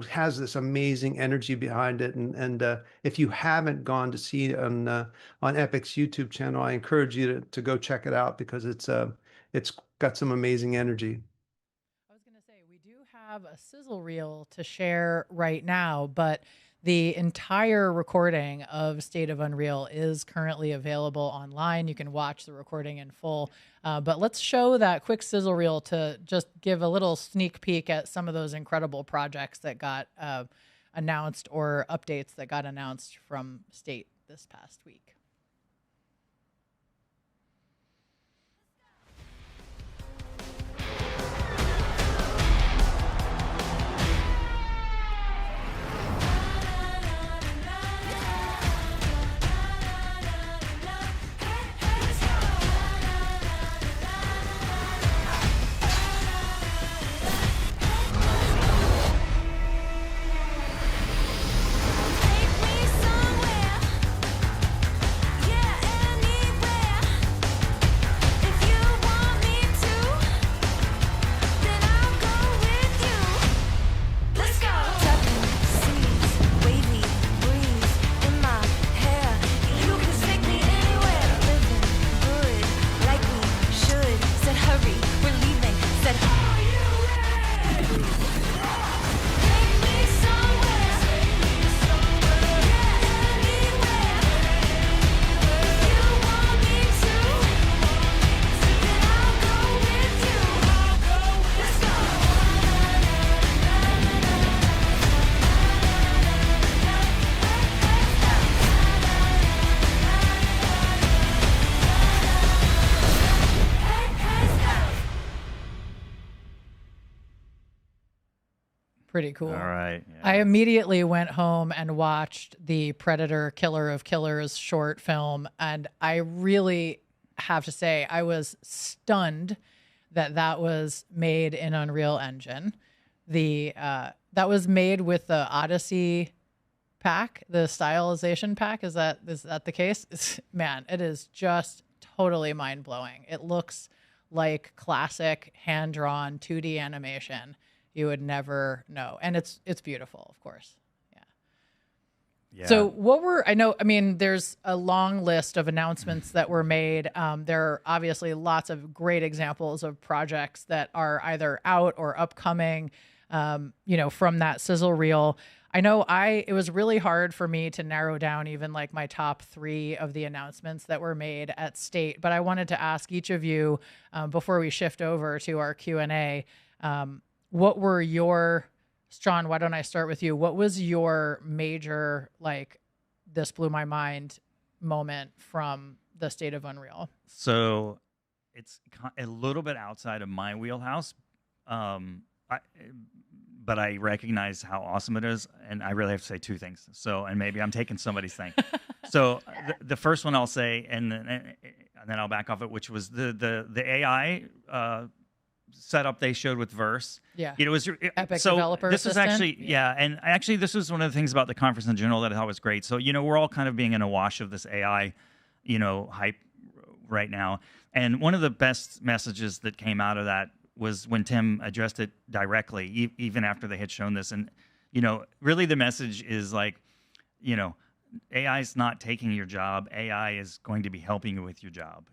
has this amazing energy behind it. And if you haven't gone to see it on Epic's YouTube channel, I encourage you to go check it out, because it's got some amazing energy. I was going to say, we do have a sizzle reel to share right now, but The entire recording of State of Unreal is currently available online. You can watch the recording in full. But let's show that quick sizzle reel to just give a little sneak peek at some of those incredible projects that got announced, or updates that got announced from State this past week. Pretty cool. All right. Yeah. I immediately went home and watched the Predator Killer of Killers short film, and I really have to say I was stunned that that was made in Unreal Engine. That was made with the Odyssey pack, the stylization pack. Is that the case? Man, it is just totally mind-blowing. It looks like classic hand-drawn 2D animation. You would never know. And it's beautiful, of course. Yeah. So there's a long list of announcements that were made. There are obviously lots of great examples of projects that are either out or upcoming, from that sizzle reel. I know it was really hard for me to narrow down even like my top 3 of the announcements that were made at State, but I wanted to ask each of you before we shift over to our Q&A, what were Sean, why don't I start with you? What was your major, this blew my mind moment from the State of Unreal? So it's a little bit outside of my wheelhouse, but I recognize how awesome it is, and I really have to say 2 things. And maybe I'm taking somebody's thing. So the first one I'll say, and then I'll back off it, which was the AI setup they showed with Verse. Yeah. It was Epic Developer this Assistant. is actually, and actually this was one of the things about the conference in general that I thought was great. So, we're all kind of being in a wash of this AI, hype right now. And one of the best messages that came out of that was when Tim addressed it directly, even after they had shown this. And, really the message is AI is not taking your job. AI is going to be helping you with your job,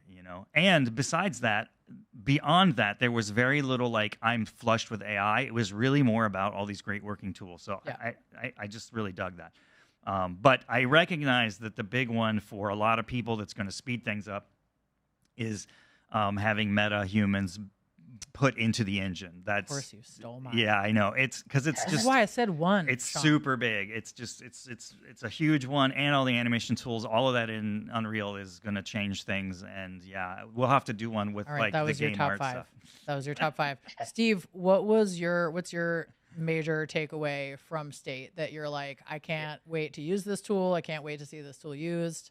And besides that, beyond that, there was very little I'm flushed with AI. It was really more about all these great working tools. So yeah. I just really dug that. But I recognize that the big one for a lot of people that's going to speed things up is having meta humans put into the engine. That's, of course you stole mine. Yeah, I know. It's because it's That's why I said one. It's Sean. super big. It's just it's a huge one, and all the animation tools, all of that in Unreal is going to change things. And yeah, we'll have to do one with all right, that was the your game top art 5. stuff. That was your top 5. Steve, what's your major takeaway from State that you're like, I can't wait to use this tool. I can't wait to see this tool used?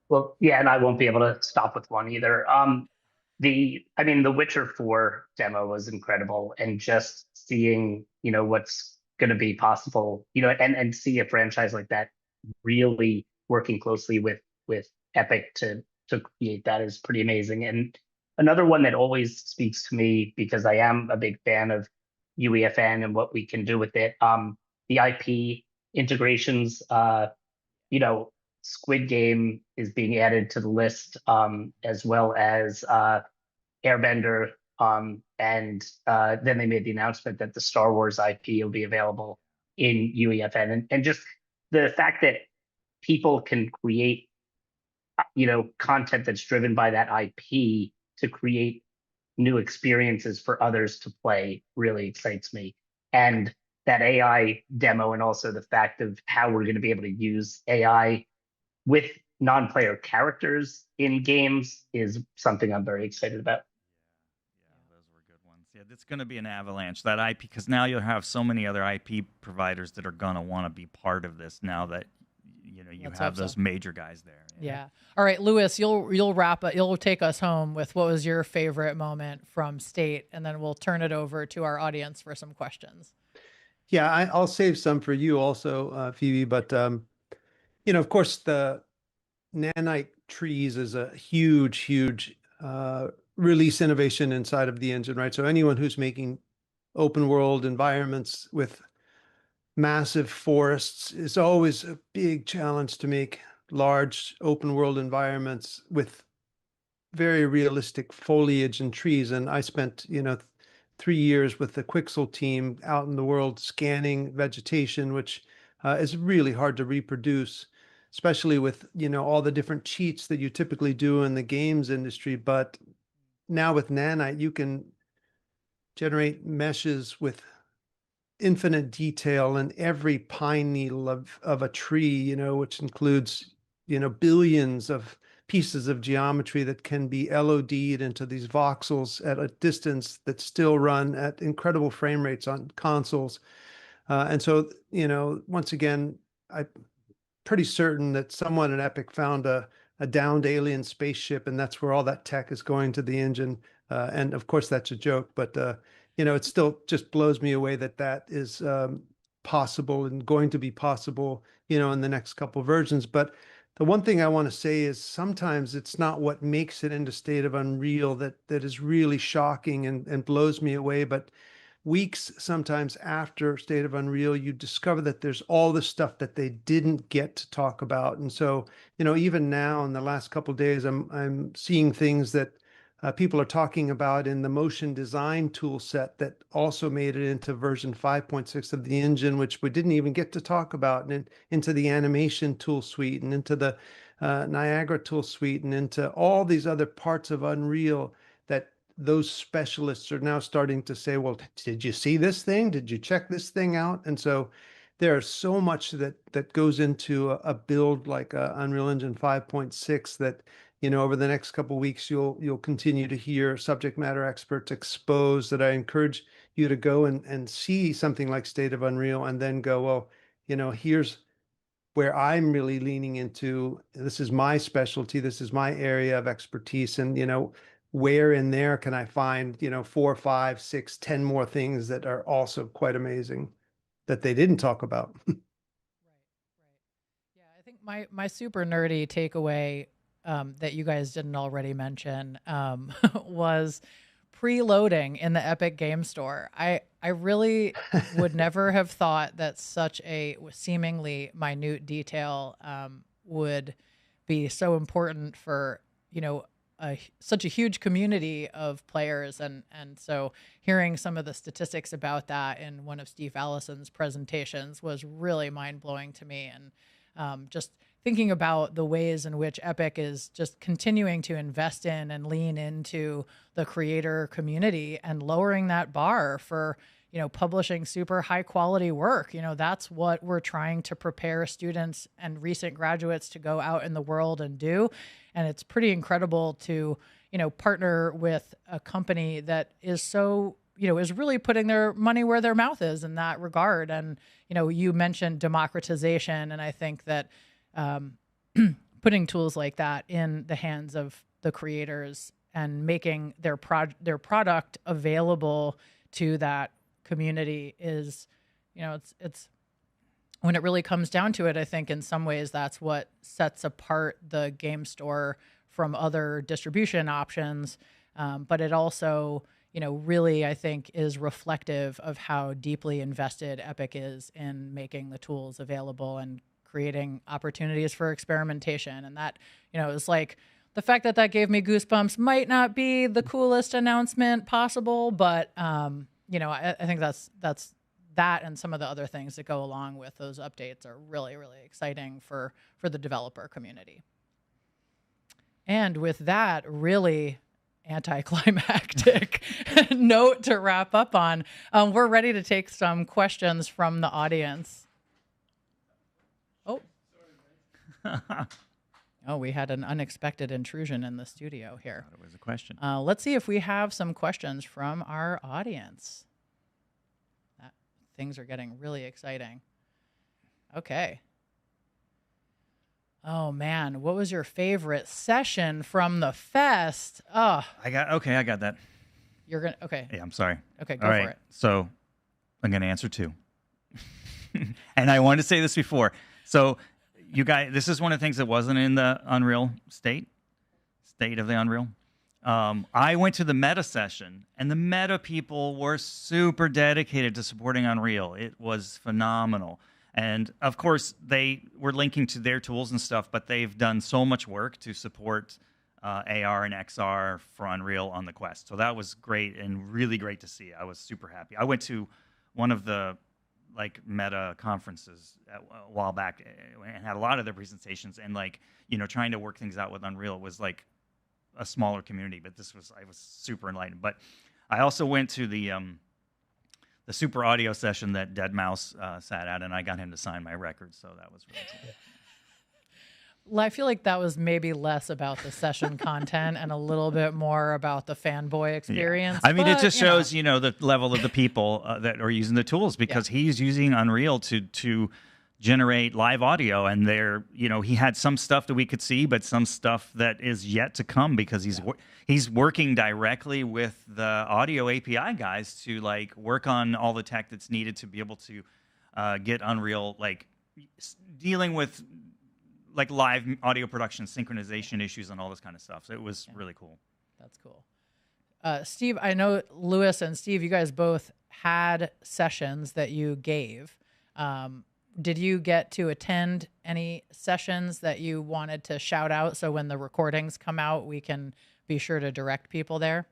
Well, yeah, and I won't be able to stop with one either. The Witcher 4 demo was incredible, and just seeing, what's going to be possible, and see a franchise like that really working closely with Epic to create that is pretty amazing. And another one that always speaks to me, because I am a big fan of UEFN and what we can do with it, the IP integrations, Squid Game is being added to the list, as well as Airbender, and then they made the announcement that the Star Wars IP will be available in UEFN, and just the fact that people can create, content that's driven by that IP to create new experiences for others to play really excites me. And that AI demo, and also the fact of how we're going to be able to use AI with non-player characters in games is something I'm very excited about. Yeah, those were good ones. Yeah, it's going to be an avalanche, that IP, because now you'll have so many other IP providers that are going to want to be part of this now that you Let's have hope so. those major guys there. Yeah. All right, Lewis, you'll wrap it. You'll take us home with what was your favorite moment from State, and then we'll turn it over to our audience for some questions. Yeah, I'll save some for you also, Phoebe. But of course, the nanite trees is a huge, huge release innovation inside of the engine, right? So anyone who's making open world environments with massive forests is always a big challenge to make large open world environments with very realistic foliage and trees. And I spent, 3 years with the Quixel team out in the world scanning vegetation, which is really hard to reproduce, especially with, all the different cheats that you typically do in the games industry. But now with Nanite, you can generate meshes with infinite detail in every pine needle of a tree, which includes, billions of pieces of geometry that can be LOD'd into these voxels at a distance that still run at incredible frame rates on consoles. And so, once again, I'm pretty certain that someone at Epic found a downed alien spaceship, and that's where all that tech is going to the engine. And of course, that's a joke, but it still just blows me away that that is possible and going to be possible, in the next couple versions. But the one thing I want to say is sometimes it's not what makes it into State of Unreal that is really shocking and blows me away, but weeks sometimes after State of Unreal, you discover that there's all this stuff that they didn't get to talk about. And so, even now in the last couple of days, I'm seeing things that people are talking about in the motion design tool set that also made it into version 5.6 of the engine, which we didn't even get to talk about, and into the animation tool suite, and into the Niagara tool suite, and into all these other parts of Unreal that those specialists are now starting to say, well, did you see this thing? Did you check this thing out? And so there's so much that goes into a build like Unreal Engine 5.6 that, over the next couple of weeks, you'll continue to hear subject matter experts expose, that I encourage you to go and see something like State of Unreal and then go, well, here's where I'm really leaning into. This is my specialty. This is my area of expertise. And, where in there can I find, 4, 5, 6, 10 more things that are also quite amazing that they didn't talk about. Right. Yeah, I think my super nerdy takeaway that you guys didn't already mention was preloading in the Epic Game Store. I really would never have thought that such a seemingly minute detail would be so important for, such a huge community of players. And so hearing some of the statistics about that in one of Steve Allison's presentations was really mind-blowing to me. And just thinking about the ways in which Epic is just continuing to invest in and lean into the creator community and lowering that bar for, publishing super high quality work. That's what we're trying to prepare students and recent graduates to go out in the world and do. And it's pretty incredible to, partner with a company that is so, is really putting their money where their mouth is in that regard. And, you mentioned democratization. And I think that putting tools like that in the hands of the creators and making their product available to that community is, it's when it really comes down to it, I think in some ways that's what sets apart the game store from other distribution options. But it also, really, I think, is reflective of how deeply invested Epic is in making the tools available and creating opportunities for experimentation. And that, is like the fact that gave me goosebumps might not be the coolest announcement possible, but, I think that's that and some of the other things that go along with those updates are really, really exciting for the developer community. And with that really anticlimactic note to wrap up on, we're ready to take some questions from the audience. Oh. Oh, we had an unexpected intrusion in the studio here. It was a question. Let's see if we have some questions from our audience. Things are getting really exciting. Okay. Oh man, what was your favorite session from the fest? Oh, I got that. You're gonna okay. Yeah, I'm sorry. Okay, go All right. for it. So I'm gonna answer 2. And I wanted to say this before. So you guys, this is one of the things that wasn't in the Unreal state of the Unreal. I went to the meta session, and the meta people were super dedicated to supporting Unreal. It was phenomenal. And of course, they were linking to their tools and stuff, but they've done so much work to support AR and XR for Unreal on the Quest. So that was great and really great to see. I was super happy. I went to one of the meta conferences a while back and had a lot of their presentations, and trying to work things out with Unreal was like a smaller community, but I was super enlightened. But I also went to the super audio session that Dead Mouse sat at, and I got him to sign my record, so that was really cool. Well, I feel like that was maybe less about the session content and a little bit more about the fanboy experience. Yeah. I mean, it just shows, the level of the people that are using the tools, because he's using Unreal to generate live audio, and he had some stuff that we could see, but some stuff that is yet to come, because he's working directly with the audio API guys to work on all the tech that's needed to be able to get Unreal dealing with live audio production, synchronization issues, and all this kind of stuff. So it was really cool. That's cool. Steve, I know Louis and Steve, you guys both had sessions that you gave. Did you get to attend any sessions that you wanted to shout out, so when the recordings come out, we can be sure to direct people there?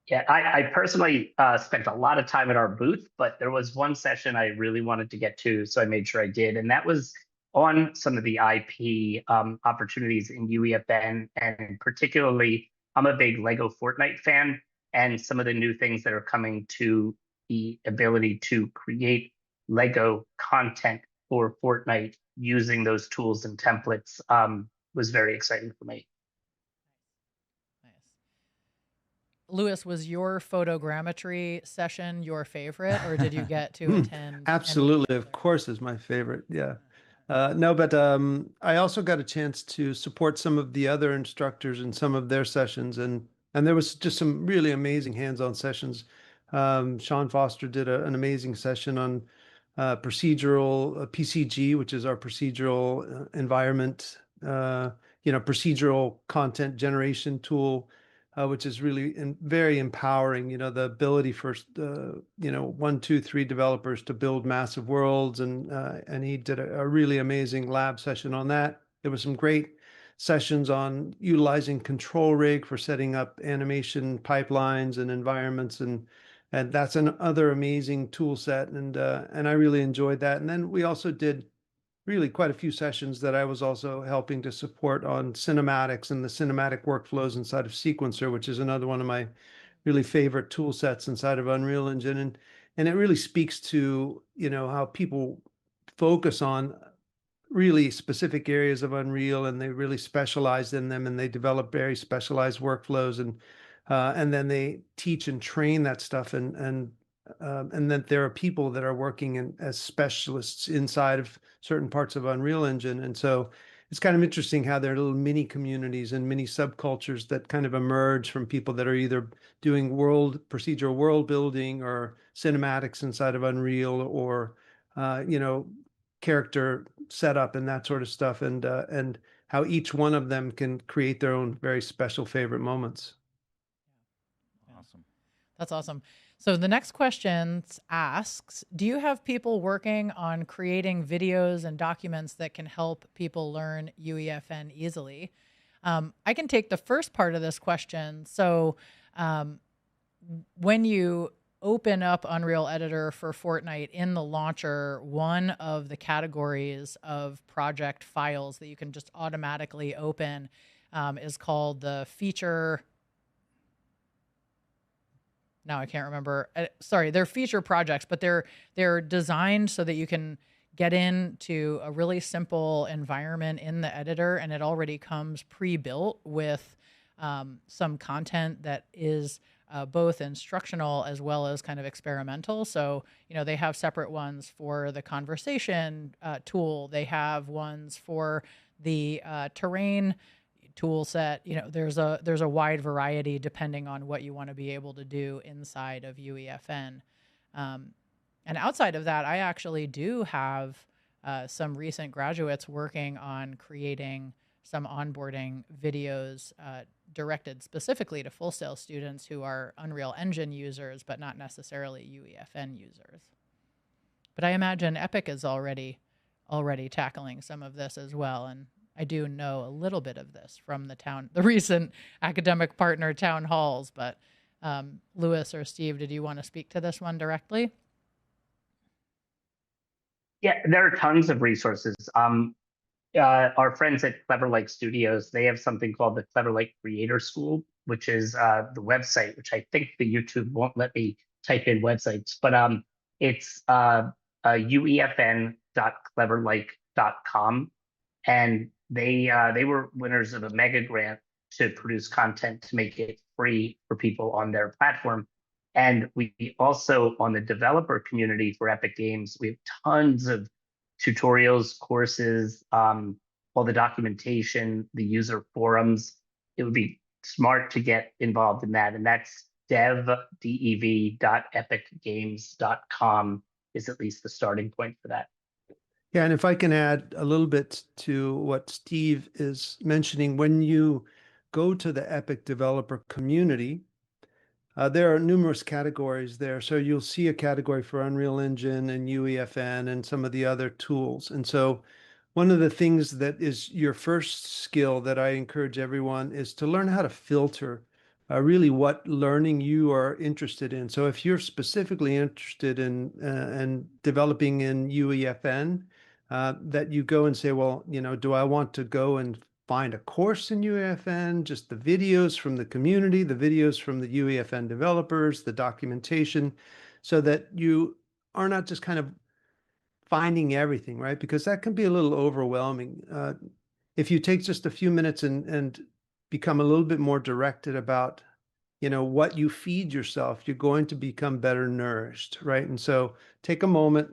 Yeah, I personally spent a lot of time at our booth, but there was one session I really wanted to get to, so I made sure I did. And that was on some of the IP opportunities in UEFN, and particularly, I'm a big Lego Fortnite fan, and some of the new things that are coming to the ability to create Lego content for Fortnite using those tools and templates was very exciting for me. Nice. Louis, was your photogrammetry session your favorite, or did you get to attend? Absolutely, of course, is my favorite. Yeah. No, but I also got a chance to support some of the other instructors in some of their sessions, and there was just some really amazing hands-on sessions. Sean Foster did an amazing session on procedural PCG, which is our procedural environment, procedural content generation tool, which is really very empowering. The ability for 1, 2, 3 developers to build massive worlds, and he did a really amazing lab session on that. There was some great sessions on utilizing control rig for setting up animation pipelines and environments, and that's another amazing tool set, and I really enjoyed that. And then we also did really quite a few sessions that I was also helping to support on cinematics and the cinematic workflows inside of Sequencer, which is another one of my really favorite tool sets inside of Unreal Engine. And it really speaks to, how people focus on really specific areas of Unreal, and they really specialize in them, and they develop very specialized workflows, and then they teach and train that stuff, and that there are people that are working as specialists inside of certain parts of Unreal Engine. And so it's kind of interesting how there are little mini communities and mini subcultures that kind of emerge from people that are either doing procedural world building or cinematics inside of Unreal, or character setup and that sort of stuff, and how each one of them can create their own very special favorite moments. Awesome. That's awesome. So the next question asks, do you have people working on creating videos and documents that can help people learn UEFN easily? I can take the first part of this question. So when you open up Unreal Editor for Fortnite in the launcher, one of the categories of project files that you can just automatically open is called the feature. Now I can't remember. Sorry, they're feature projects, but they're designed so that you can get into a really simple environment in the editor, and it already comes pre-built with some content that is both instructional as well as kind of experimental. So, they have separate ones for the conversation tool. They have ones for the terrain tool set. There's a wide variety depending on what you want to be able to do inside of UEFN. And outside of that, I actually do have some recent graduates working on creating some onboarding videos directed specifically to Full Sail students who are Unreal Engine users, but not necessarily UEFN users. But I imagine Epic is already tackling some of this as well. And I do know a little bit of this from the recent academic partner town halls. But Louis or Steve, did you want to speak to this one directly? Yeah, there are tons of resources. Our friends at Clever Lake Studios, they have something called the Clever Lake Creator School, which is the website, which I think the YouTube won't let me type in websites, but it's uefn.cleverlake.com, and they were winners of a mega grant to produce content to make it free for people on their platform. And we also, on the developer community for Epic Games, we have tons of tutorials, courses, all the documentation, the user forums. It would be smart to get involved in that. And that's dev.epicgames.com is at least the starting point for that. Yeah, and if I can add a little bit to what Steve is mentioning, when you go to the Epic developer community, there are numerous categories there. So you'll see a category for Unreal Engine and UEFN and some of the other tools. And so one of the things that is your first skill that I encourage everyone is to learn how to filter really what learning you are interested in. So if you're specifically interested in developing in UEFN, that you go and say, well, do I want to go and find a course in UEFN, just the videos from the community, the videos from the UEFN developers, the documentation, so that you are not just kind of finding everything, right? Because that can be a little overwhelming. If you take just a few minutes and become a little bit more directed about, what you feed yourself, you're going to become better nourished, right? And so take a moment,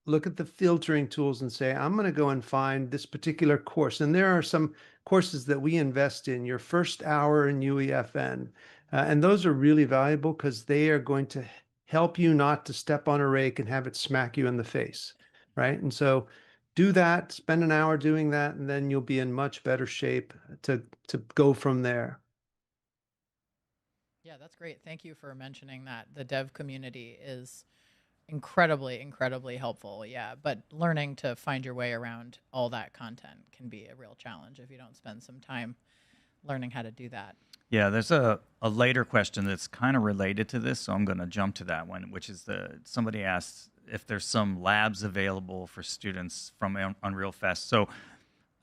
look at the filtering tools and say, I'm going to go and find this particular course. And there are some courses that we invest in, your first hour in UEFN. And those are really valuable because they are going to help you not to step on a rake and have it smack you in the face, right? And so do that, spend an hour doing that, and then you'll be in much better shape to go from there. Yeah, that's great. Thank you for mentioning that. The dev community is incredibly helpful. Yeah, but learning to find your way around all that content can be a real challenge if you don't spend some time learning how to do that. Yeah, there's a later question that's kind of related to this, so I'm going to jump to that one, which is somebody asked if there's some labs available for students from Unreal Fest. So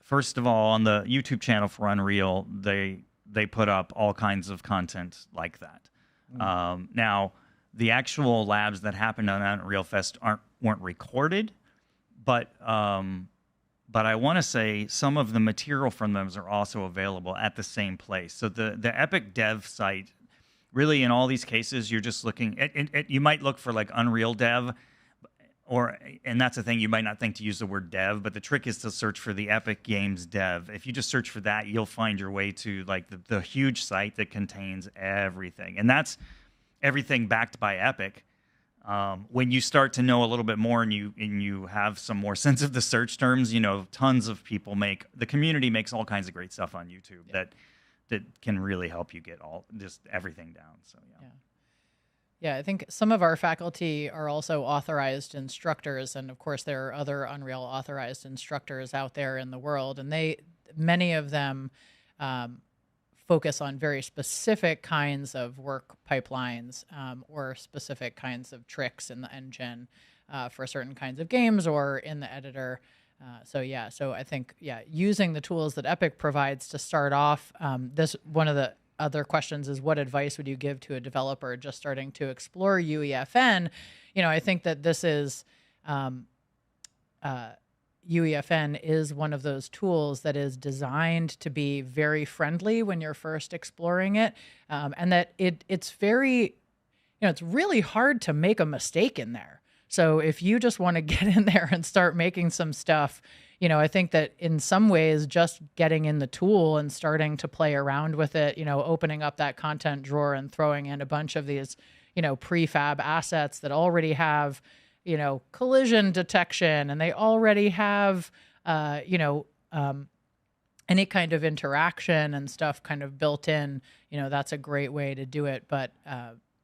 first of all, on the YouTube channel for Unreal, they put up all kinds of content like that. Now, the actual labs that happened on Unreal Fest weren't recorded, but I want to say some of the material from them are also available at the same place. So the Epic Dev site, really in all these cases, you're just looking at you might look for like Unreal Dev, and that's the thing, you might not think to use the word dev, but the trick is to search for the Epic Games Dev. If you just search for that, you'll find your way to like the huge site that contains everything, and that's everything backed by Epic. When you start to know a little bit more and you have some more sense of the search terms, tons of people the community makes all kinds of great stuff on YouTube that can really help you get just everything down. So yeah, I think some of our faculty are also authorized instructors, and of course there are other Unreal authorized instructors out there in the world, and many of them focus on very specific kinds of work pipelines or specific kinds of tricks in the engine for certain kinds of games or in the editor. So I think, using the tools that Epic provides to start off, this one of the other questions is, what advice would you give to a developer just starting to explore UEFN? I think that this is, UEFN is one of those tools that is designed to be very friendly when you're first exploring it. And that it's very, it's really hard to make a mistake in there. So if you just want to get in there and start making some stuff, I think that in some ways, just getting in the tool and starting to play around with it, opening up that content drawer and throwing in a bunch of these, prefab assets that already have, collision detection, and they already have, any kind of interaction and stuff kind of built in, that's a great way to do it. But,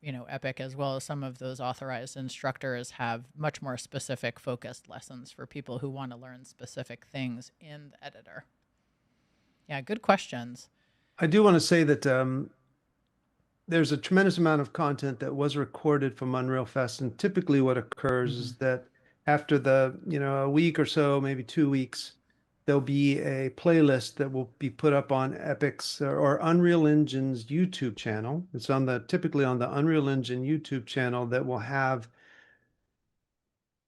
Epic, as well as some of those authorized instructors, have much more specific focused lessons for people who want to learn specific things in the editor. Yeah, good questions. I do want to say that there's a tremendous amount of content that was recorded from Unreal Fest, and typically what occurs is that after a week or so, maybe 2 weeks, there'll be a playlist that will be put up on Epic's or Unreal Engine's YouTube channel. It's typically on the Unreal Engine YouTube channel that will have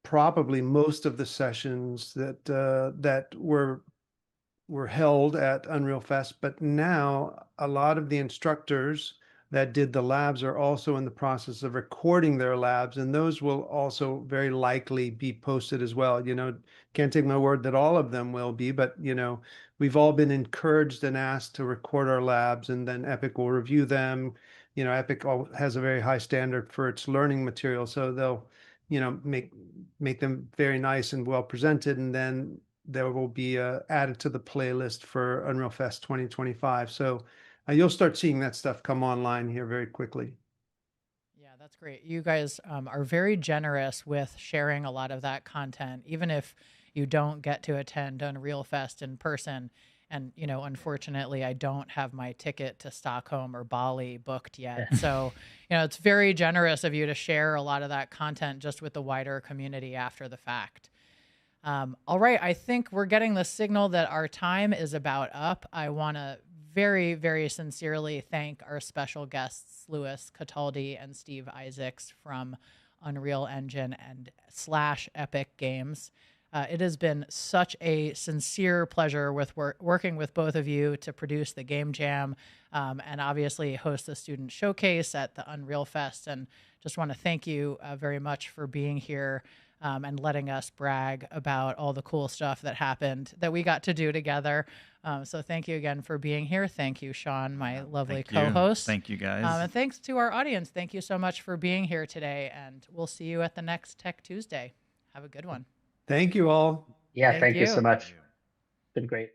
probably most of the sessions that were held at Unreal Fest. But now a lot of the instructors that did the labs are also in the process of recording their labs, and those will also very likely be posted as well. Can't take my word that all of them will be, but we've all been encouraged and asked to record our labs, and then Epic will review them. Epic has a very high standard for its learning material, so they'll make them very nice and well presented, and then there will be added to the playlist for Unreal Fest 2025. So you'll start seeing that stuff come online here very quickly. Yeah, that's great. You guys are very generous with sharing a lot of that content, even if you don't get to attend Unreal Fest in person. And, unfortunately, I don't have my ticket to Stockholm or Bali booked yet. So, it's very generous of you to share a lot of that content just with the wider community after the fact. All right. I think we're getting the signal that our time is about up. I want to very, very sincerely thank our special guests, Louis Cataldi and Steve Isaacs from Unreal Engine and /Epic Games. It has been such a sincere pleasure with working with both of you to produce the Game Jam and obviously host the student showcase at the Unreal Fest. And just want to thank you very much for being here and letting us brag about all the cool stuff that happened that we got to do together. So thank you again for being here. Thank you, Sean, my lovely co-host. Thank you, guys. And thanks to our audience. Thank you so much for being here today. And we'll see you at the next Tech Tuesday. Have a good one. Thank you all. Yeah, thank you so much. It's been great.